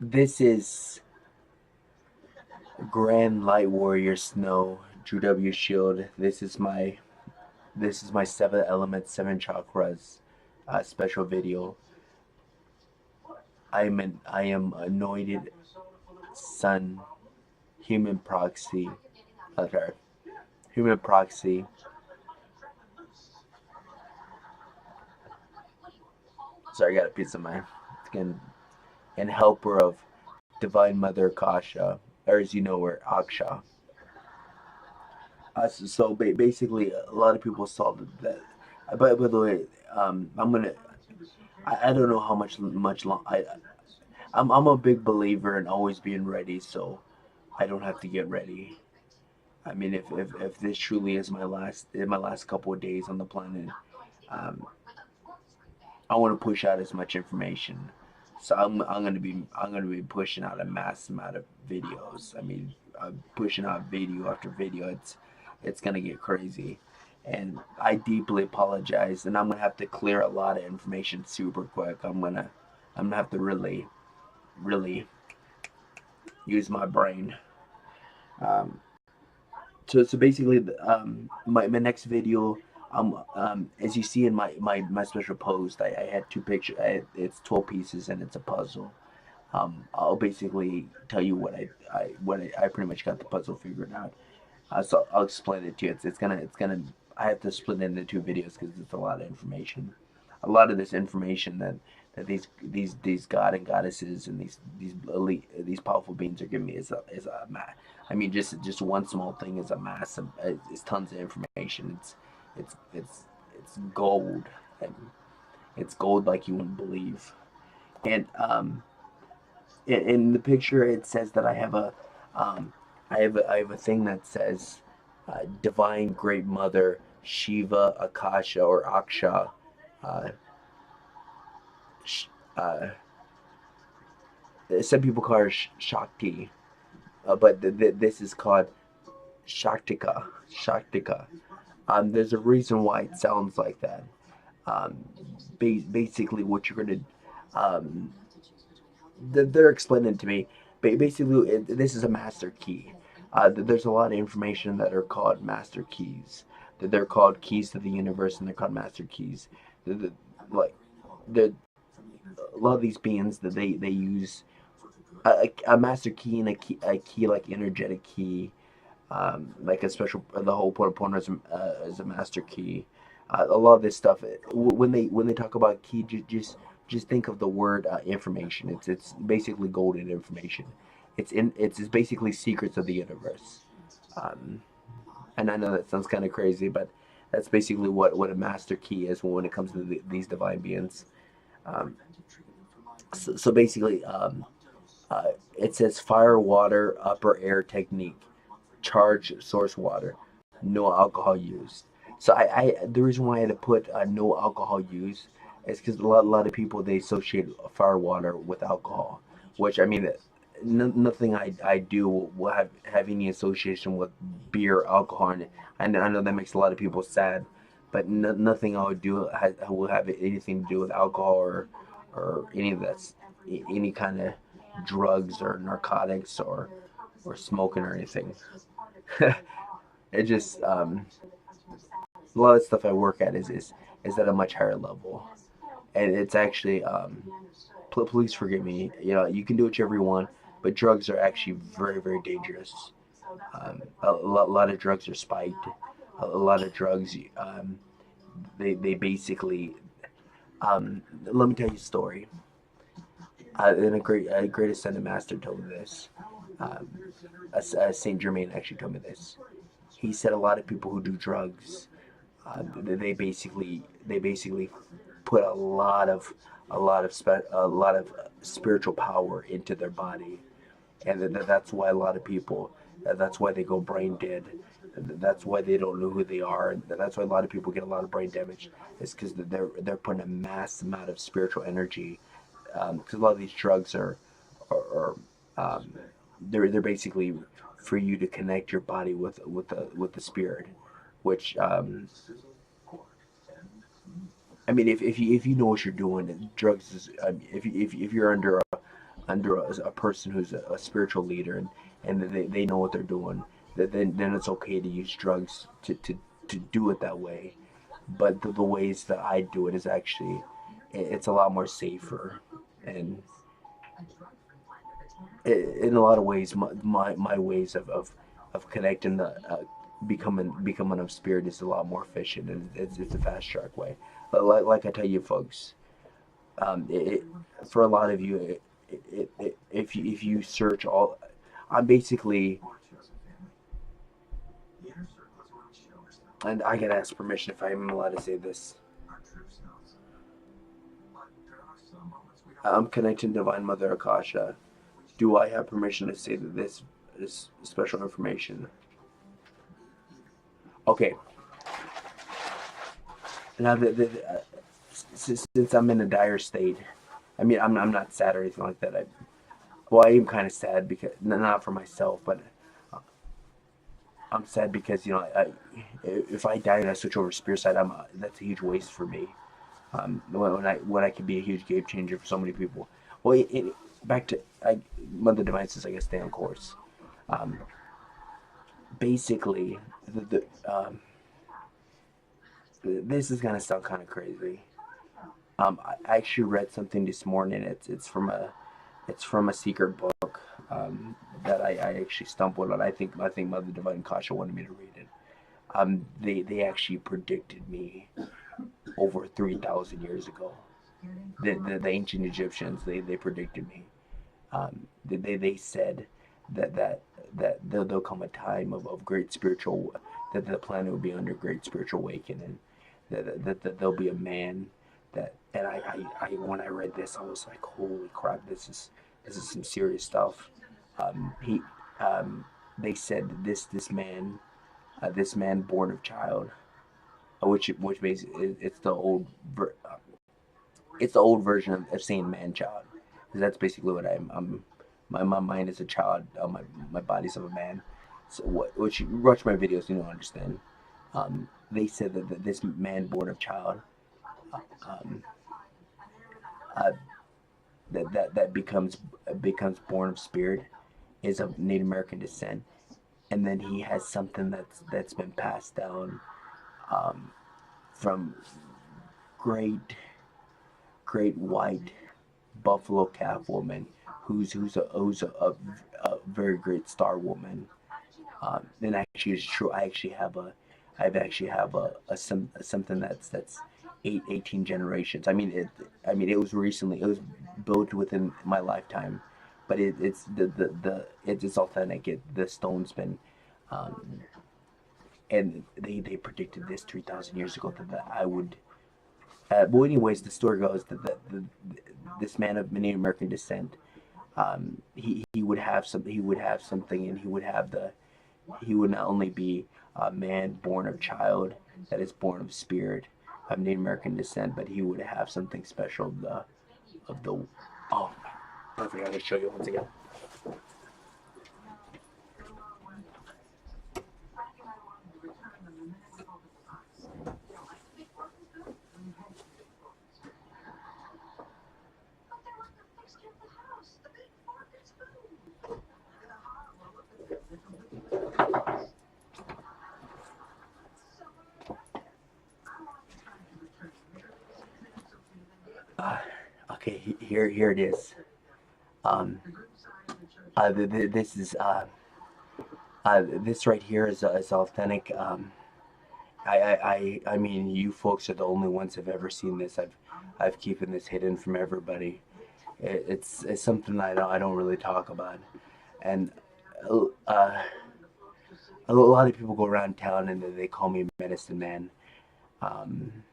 This is Grand Light Warrior Snow, Drew W. Shield. This is my seven elements, seven chakras special video. I am anointed sun, human proxy. Okay, human proxy Sorry, I got a piece of my skin. And helper of Divine Mother Akasha, or as you know her, Aksha. Basically, a lot of people saw that. By the way, I'm gonna. I don't know how much long. I'm a big believer in always being ready, so I don't have to get ready. I mean, if this truly is my last couple of days on the planet, um, I want to push out as much information. So I'm gonna be pushing out a mass amount of videos. I mean, pushing out video after video. It's gonna get crazy, and I deeply apologize. And I'm gonna have to clear a lot of information super quick. I'm gonna have to really use my brain. Um, so basically, my next video, as you see in my special post, I had two pictures. It's 12 pieces and it's a puzzle. I'll basically tell you I pretty much got the puzzle figured out. So I'll explain it to you. It's gonna I have to split it into two videos because it's a lot of information. A lot of this information that these god and goddesses and these elite these powerful beings are giving me is a I mean just one small thing is a massive it's tons of information. It's it's it's gold and it's gold like you wouldn't believe. And in the picture it says that um, I have a thing that says divine great mother Shiva Akasha or Aksha uh, sh- uh, some people call her Shakti, but this is called Shaktika. There's a reason why it sounds like that. Um, Basically, what you're gonna um, they're explaining to me. Basically, this is a master key. There's a lot of information that are called master keys. That they're called keys to the universe, and they're called master keys. The, like the a lot of these beings that they use a master key and a key like energetic key, like a special. The whole point is a master key. A lot of this stuff when they talk about key, just think of the word information. It's basically golden information. It's basically secrets of the universe. Um, and I know that sounds kind of crazy, but that's basically what a master key is when it comes to these divine beings. Um, so basically, it says fire, water, upper air technique, charge source water, no alcohol used. So the reason why I had to put no alcohol use is because a lot of people they associate fire water with alcohol, which I mean, nothing I do will have any association with beer, alcohol, and I know that makes a lot of people sad, but nothing I would do will have anything to do with alcohol or any of that, any kind of drugs or narcotics or smoking or anything. It just a lot of stuff I work at is at a much higher level, and it's actually please forgive me. You know, you can do whichever you want, but drugs are actually very dangerous. Lot of drugs are spiked. A lot of drugs, they basically. Let me tell you a story. And a great ascended master told me this. Um, Saint Germain actually told me this. He said a lot of people who do drugs, they basically put a lot of spiritual power into their body, and that's why a lot of people that's why they go brain dead. That's why they don't know who they are. And that's why a lot of people get a lot of brain damage. It's because they're putting a mass amount of spiritual energy. Because a lot of these drugs are um, they're basically for you to connect your body with the spirit, which I mean, if you know what you're doing, drugs is if you're under under a person who's a spiritual leader, and they know what they're doing, then it's okay to use drugs to do it that way. But the ways that I do it is actually, it's a lot more safer, and in a lot of ways, my ways of connecting the becoming of spirit is a lot more efficient, and it's a fast track way. But like I tell you folks, it, for a lot of you, if you search all, I'm basically, and I gotta ask permission if I'm allowed to say this. I'm connecting Divine Mother Akasha. Do I have permission to say that this is special information? Okay. Now since I'm in a dire state, I mean I'm not sad or anything like that. Well, I am kind of sad because not for myself, but I'm sad because if I die and I switch over to spirit side, that's a huge waste for me. When I could be a huge game changer for so many people. Well, back to Mother Divine says I guess stay on course. Um, basically, this is gonna sound kind of crazy. I actually read something this morning. It's from a secret book that I actually stumbled on. I think Mother Divine Kasha wanted me to read it. They actually predicted me over 3,000 years ago. The ancient Egyptians they predicted me. They said that that there'll come a time of great spiritual, that the planet will be under great spiritual awakening, that there'll be a man that, and I when I read this I was like, holy crap, this is some serious stuff. He They said that this man born of child, which means it's the old version of saying man child, because that's basically what I'm. My mind is a child. My body's of a man. So what you watch my videos, you don't understand. They said that this man born of child, um, uh, that becomes born of spirit, is of Native American descent, and then he has something that's been passed down um, from great great white buffalo calf woman who's a very great star woman. And actually, it's true. I've actually have something that's 18 generations. I mean, it was recently. It was built within my lifetime, but it's authentic. The stone's been, um, and they predicted this 3,000 years ago that I would. Well, anyways, the story goes that this man of Native American descent, he would have something, and he would not only be a man born of child that is born of spirit of Native American descent, but he would have something special of the oh, perfect. I'm gonna show you once again. Uh, okay, here it is. Um, this is this right here is authentic. I mean, you folks are the only ones that have ever seen this. I've keeping this hidden from everybody. It's something I don't really talk about, and uh, a lot of people go around town and they call me medicine man. Um,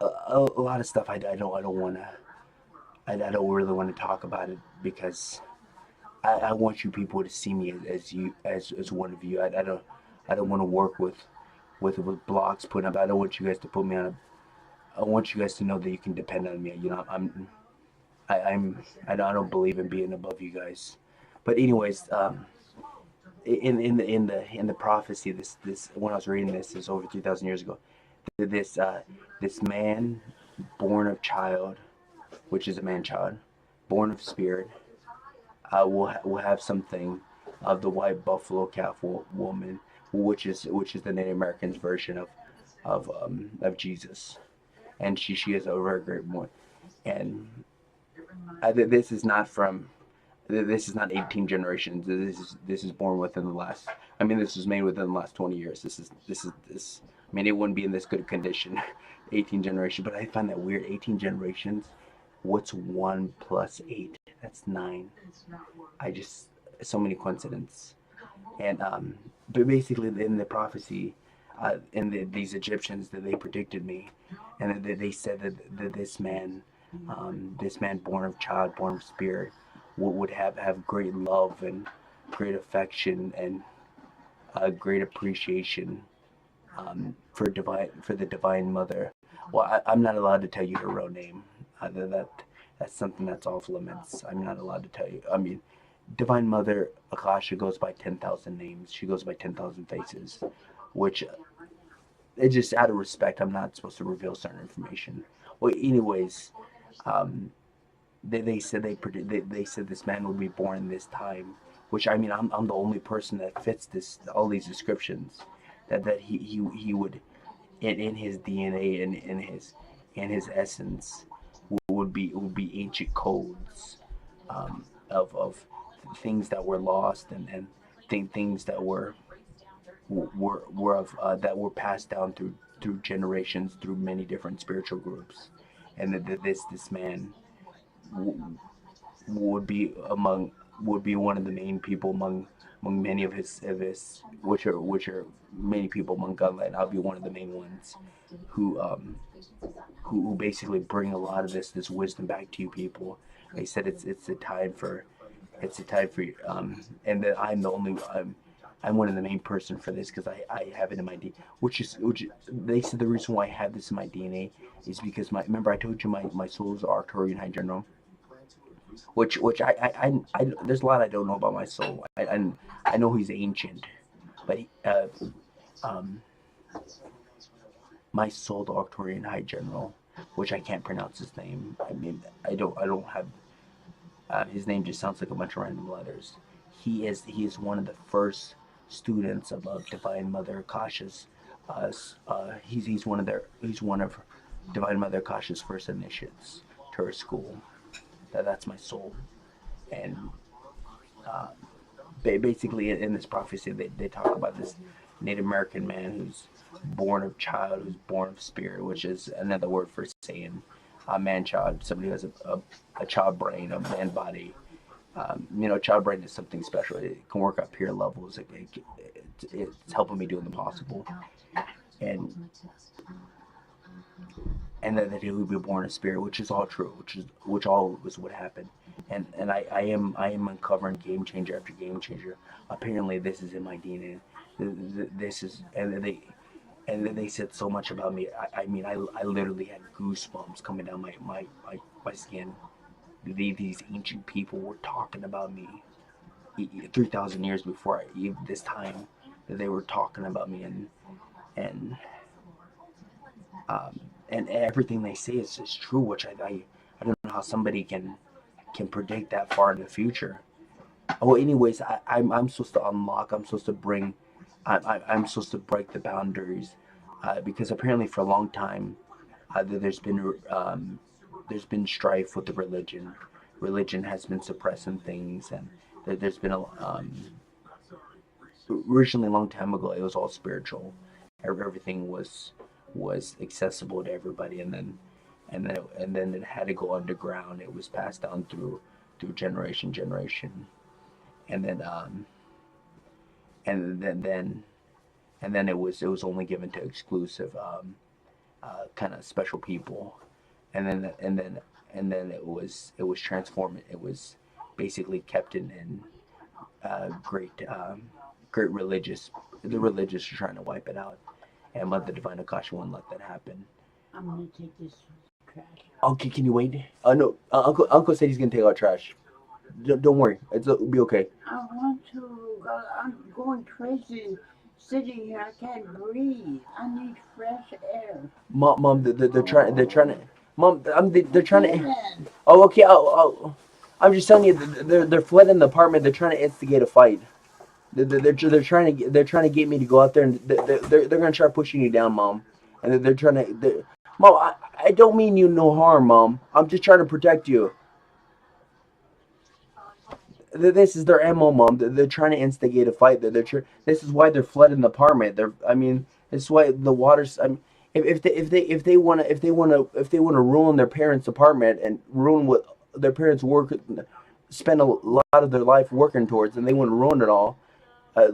a lot of stuff I don't want to, I don't really want to talk about it because I want you people to see me as you as one of you. I don't want to work with blocks put up. I don't want you guys to put me on a. I want you guys to know that you can depend on me. I don't believe in being above you guys. But anyways, in the prophecy, this when I was reading this over 3,000 years ago, this this man born of child, which is a man child, born of spirit, will have something of the white buffalo calf woman, which is the Native Americans version of Jesus, and she is a very great one. And this is not from this is not 18 generations. This is born within the last. I mean, this was made within the last 20 years. This. I mean, it wouldn't be in this good condition, 18 generations. But I find that weird. 18 generations. What's 1 plus 8? That's 9. I just so many coincidences. And but basically in the prophecy, these Egyptians that they predicted me, and they said that this man born of child, born of spirit, would have great love and great affection and great appreciation for the divine mother. Well, I'm not allowed to tell you her real name. That's something that's off limits. I'm not allowed to tell you. I mean, Divine Mother Akasha goes by 10,000 names. She goes by 10,000 faces, which it just out of respect, I'm not supposed to reveal certain information. Well, anyways, um, they said they said this man would be born in this time, which I mean I'm the only person that fits this all these descriptions, that he would in his DNA and in his essence would be ancient codes of things that were lost and things that were of that were passed down through generations through many different spiritual groups, and that this man would be among would be one of the main people among many of his which are many people among Gunland. I'll be one of the main ones who who basically bring a lot of this wisdom back to you people. They said it's a time for and that I'm the only I'm one of the main person for this because I have it in my DNA, which they said the reason why I have this in my DNA is because my remember I told you my soul is Arcturian High General, which I there's a lot I don't know about my soul. I know he's ancient, but um my soul the Arcturian High General, which I can't pronounce his name. I mean I don't have his name just sounds like a bunch of random letters. He is one of the first students of Divine Mother Akasha's. He's one of Divine Mother Akasha's first initiates to her school. That's my soul, and uh, basically in this prophecy they talk about this Native American man who's born of child, who's born of spirit, which is another word for saying a man child, somebody who has a child brain, a man body. Child brain is something special. It can work up peer levels. It's helping me doing the possible, and that he would be born of spirit, which is all true, which all was what happened. And I am uncovering game changer after game changer. Apparently, this is in my DNA. This is and then they said so much about me. I mean, I literally had goosebumps coming down my skin. These ancient people were talking about me 3,000 years before this time that they were talking about me and um, and everything they say is true, which I don't know how somebody can predict that far in the future. Well, anyways, I'm supposed to unlock. I'm supposed to bring. I'm supposed to break the boundaries, because apparently for a long time, there's been strife with the religion. Religion has been suppressing things, and there's been a originally a long time ago it was all spiritual. Everything was accessible to everybody, and then it had to go underground. It was passed down through generation, and then and then it was only given to exclusive kind of special people, and then it was transformed. It was basically kept in great religious. The religious are trying to wipe it out, and let the divine Akasha won't let that happen. I'm gonna take this trash. Okay, can you wait? No, Uncle said he's gonna take out trash. Don't worry, it'll be okay. I want to. I'm going crazy sitting here. I can't breathe. I need fresh air. Mom, they're trying to. Mom, they're trying to. Oh, okay. Oh, I'm just telling you, they're flooding the apartment. They're trying to instigate a fight. They're trying to get me to go out there, and they're gonna try pushing you down, mom. And they're trying to, mom. I don't mean you no harm, mom. I'm just trying to protect you. This is their MO, mom. They're trying to instigate a fight. This is why they're flooding the apartment. I mean, this is why the water's. I mean, if they wanna ruin their parents' apartment and ruin what their parents spend a lot of their life working towards, and they want to ruin it all. Uh,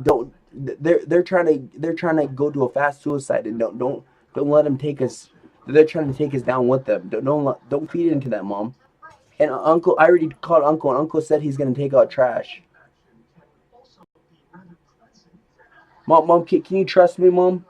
don't they're trying to go to a fast suicide, and don't let them take us. They're trying to take us down with them. Don't feed into that, mom. And uncle, I already called uncle, and uncle said he's gonna take out trash. Mom, can you trust me, mom?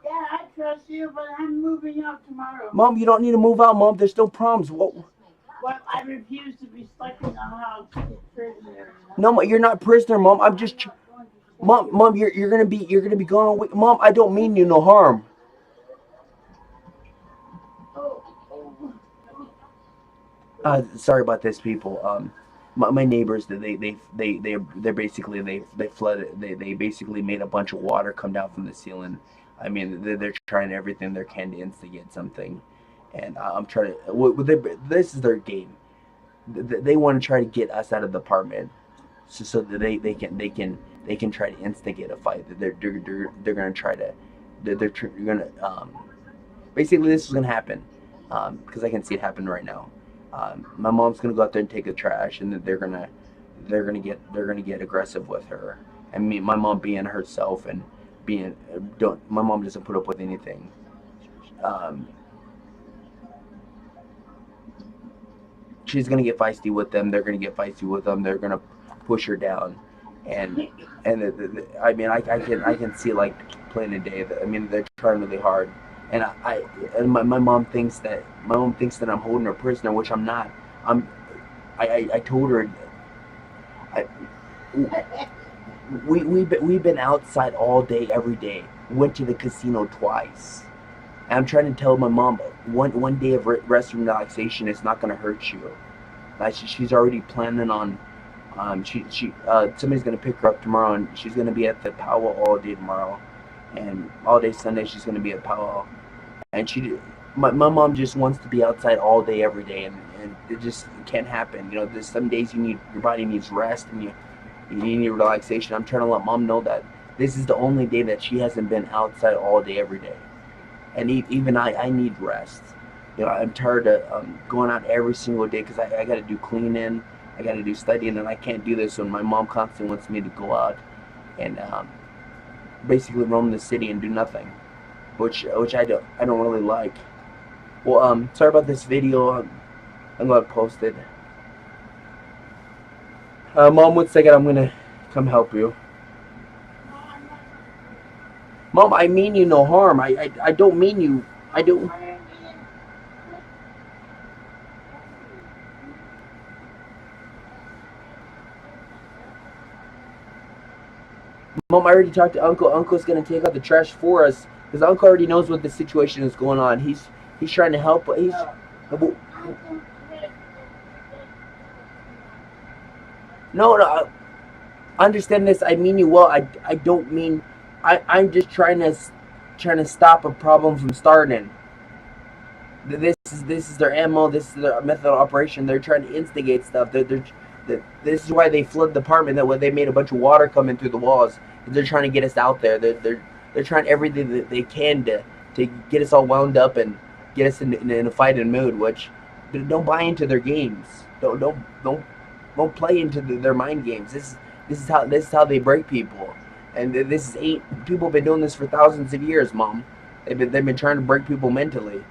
Yeah, I trust you, but I'm moving out tomorrow. Mom, you don't need to move out, mom. There's no problems. What? Well, I refuse to be stuck in a house prisoner. No, you're not prisoner, mom. I'm just, mom, you're gonna be gone away, mom. I don't mean you no harm. Sorry about this, people. My neighbors, they're basically they flooded. They basically made a bunch of water come down from the ceiling. I mean, they're trying everything they can to instigate something, and I'm trying to. This is their game. They want to try to get us out of the apartment, so that they can try to instigate a fight. They're gonna try to. They're gonna basically this is gonna happen because I can see it happen right now. My mom's gonna go out there and take the trash, and they're gonna get aggressive with her. And my mom being herself and being don't my mom doesn't put up with anything. Um, she's gonna get feisty with them. They're gonna get feisty with them. They're gonna push her down, and I mean I can see like plain and day. I mean they're trying really hard, and my mom thinks that I'm holding her prisoner, which I'm not. I'm I told her I, we've been outside all day every day. Went to the casino twice. And I'm trying to tell my mom one day of rest and relaxation is not going to hurt you. Like she's already planning on somebody's gonna pick her up tomorrow, and she's gonna be at the powwow all day tomorrow, and all day Sunday she's gonna be at powwow, and my mom just wants to be outside all day every day, and it just can't happen. You know, there's some days your body needs rest, and you need relaxation. I'm trying to let mom know that this is the only day that she hasn't been outside all day every day, and even I need rest. You know, I'm tired of going out every single day because I got to do cleaning, I got to do studying, and I can't do this when my mom constantly wants me to go out and basically roam the city and do nothing, which I don't really like. Well, sorry about this video. I'm gonna post it. Mom, 1 second. I'm gonna come help you. Mom, I mean you no harm. I don't mean you. I don't. Mom, I already talked to Uncle. Uncle's gonna take out the trash for us because Uncle already knows what the situation is going on. He's trying to help. He's no. Understand this. I mean you well. I don't mean. I'm just trying to stop a problem from starting. This is their ammo. This is their method of operation. They're trying to instigate stuff. This is why they flooded the apartment. That way they made a bunch of water coming through the walls. They're trying to get us out there. They're trying everything that they can to get us all wound up and get us in a fighting mood. Which don't buy into their games. Don't play into their mind games. This is how they break people. And this is people have been doing this for thousands of years, Mom. They've been trying to break people mentally.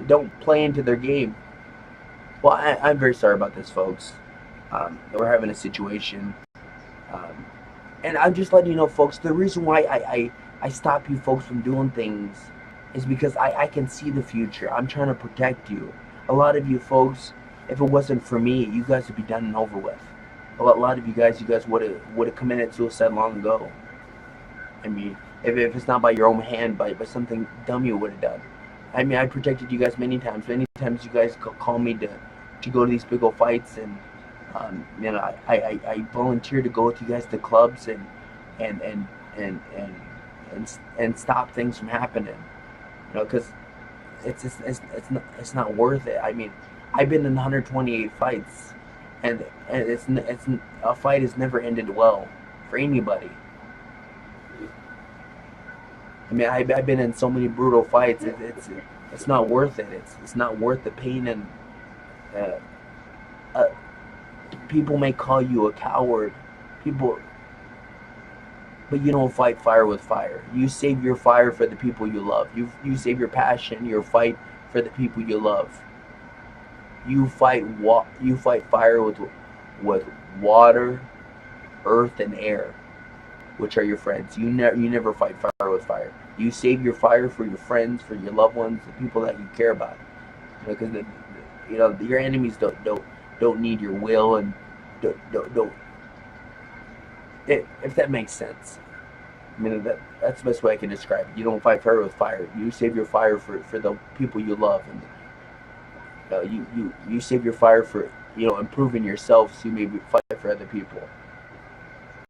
Don't play into their game. Well, I'm very sorry about this, folks. We're having a situation, and I'm just letting you know, folks. The reason why I stop you folks from doing things is because I can see the future. I'm trying to protect you. A lot of you folks, if it wasn't for me, you guys would be done and over with. A lot of you guys would have committed suicide long ago. I mean, if it's not by your own hand, by something dumb you would have done. I mean, I protected you guys many times. Many times you guys call me to go to these big old fights, and you know, I volunteered to go with you guys to clubs and and and and and stop things from happening. You know, because it's not worth it. I mean, I've been in 128 fights, and it's a fight has never ended well for anybody. I mean, I've been in so many brutal fights. It's not worth it. It's not worth the pain, and uh, uh, people may call you a coward. People, but you don't fight fire with fire. You save your fire for the people you love. You save your passion, your fight for the people you love. You fight fire with water, earth, and air, which are your friends. You never fight fire with fire. You save your fire for your friends, for your loved ones, the people that you care about. Because you know your enemies don't need your will, and don't if that makes sense. I mean, that's the best way I can describe it. You don't fight fire with fire. You save your fire for the people you love, and you save your fire for improving yourself, so you maybe fight for other people.